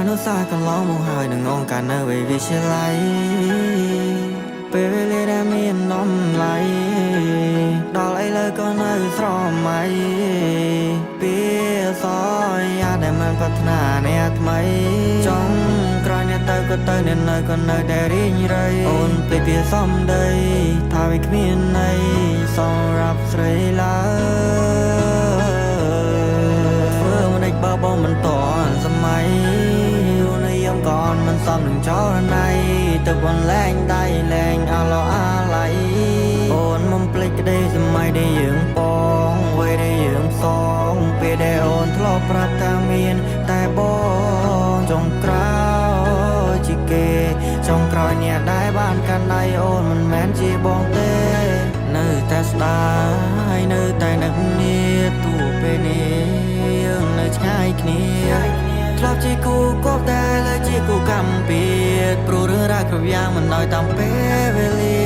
នុសាកន្លងមកហើយនឹងអង្គការនៅវិទ្យាល័យពេលវេលាដែលមាននំឡៃដល់ឥឡូវក៏នៅស្រមៃពីសយាដែលមិនប្រាថ្នាអ្នកថ្មីចង់ក្រោយអ្នកទៅក៏ទៅអ្នកនៅក៏នៅតែរីងរៃអូនពេលពីសំដីថាវាគ្មានន័យសម្រាប់ស្រីឡើយធ្វើមិនដេចបើបងមិនតន់សម័យនិយមក៏មិនសមនឹងចរណៃទៅបងលែងដៃលែងអាឡោអាឡៃអូនមិនភ្លេចក្តីសម័យដែលយើងបងវ័យដែលយើងសងពេលដែលអូនធ្លាប់ប្រាប់ថាមានតែបងចុងក្រោយជាគេចុងក្រោយអ្នកដែលបានកាន់ដៃអូនមិនមែនជាបងទេនៅតែស្ដាយនៅតែនឹកនាទោះពេលនេះយើងនៅឆ្ងាយគ្នាធ្លាប់ជាគូគប់តែលើជាគូកម្មពៀតព្រោះរឿងរ៉ាវគ្រប់យ៉ាងមិនដោយតាមពេលវេលា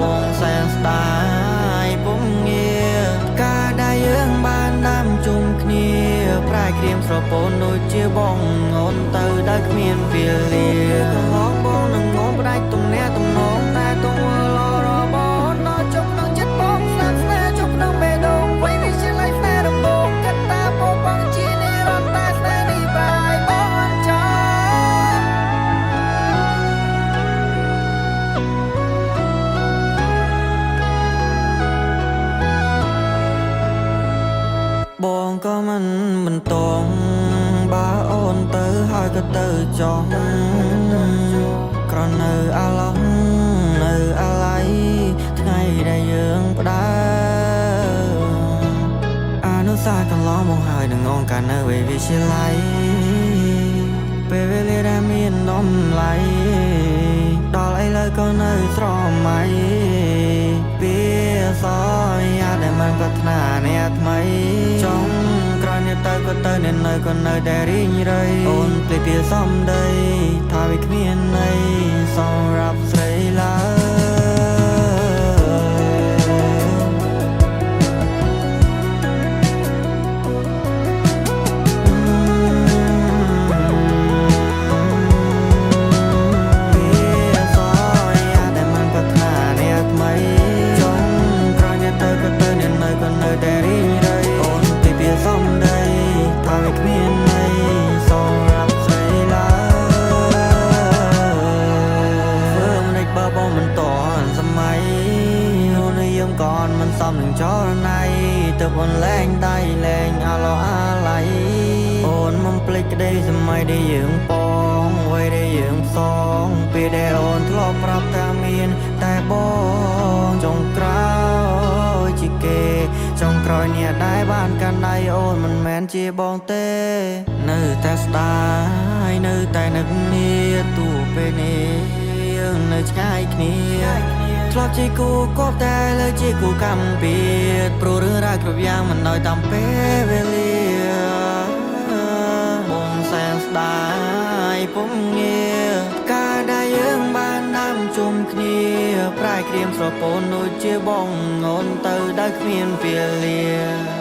បងសែនស្ដាយពុំងារការដែលយើងបានដាំជុំគ្នាប្រែក្រៀមស្រពោនដូចជាបងអូនទៅដែលគ្មានពេលលាកន្លងបងនឹងងងផ្ដាច់ទំនាក់ទំនងតែទង្វើល្អរបស់ដល់ជុំនឹងចិត្តបងស្នាប់ស្នេហ៍ជុំនឹងបេះដូងវិញវាជាលៃស្នេហ៍ដំបូងកត្តាបងបងជានិរន្តរ៍តែស្នេហ៍នេះបាយបងអញ្ចឹងបងក៏មិនបន្តបើអូនទៅហើយក៏ទៅចង់ក្រនៅអាឡងនៅអាឡៃថ្ងៃដែលយើងផ្ដើអនុសាកន្លងមកហើយនឹងអង្គការនៅវិទ្យាល័យពេលវេលាដែលមាននំឡៃដល់ឥឡូវក៏នៅស្រមៃពីសយាដែលមិនប្រាថ្នាអ្នកថ្មីចង់ក្រោយអ្នកទៅក៏ទៅអ្នកនៅក៏នៅតែរីងរៃអូនពេលពីសំដីថាវាគ្មានន័យសម្រាប់ស្រីឡើមិនសមនឹងចរណៃទៅបងលែងដៃលែងអាឡោអាឡៃអូនមិនភ្លេចក្តីសម័យដែលយើងបងវ័យដែលយើងសងពេលដែលអូនធ្លាប់ប្រាប់ថាមានតែបងចុងក្រោយជាគេចុងក្រោយអ្នកដែលបានកាន់ដៃអូនមិនមែនជាបងទេនៅតែស្ដាយនៅតែនឹកនាទោះពេលនេះយើងនៅឆ្ងាយគ្នាធ្លាប់ជាគូគប់តែលើជាគូកម្មពៀតព្រោះរឿងរ៉ាវគ្រប់យ៉ាងមិនដោយតាមពេលវេលាបងសែនស្ដាយពុំងារការដែលយើងបានដាំជុំគ្នាប្រែក្រៀមស្រពោនដូចជាបងអូនទៅដែលគ្មានពេលលា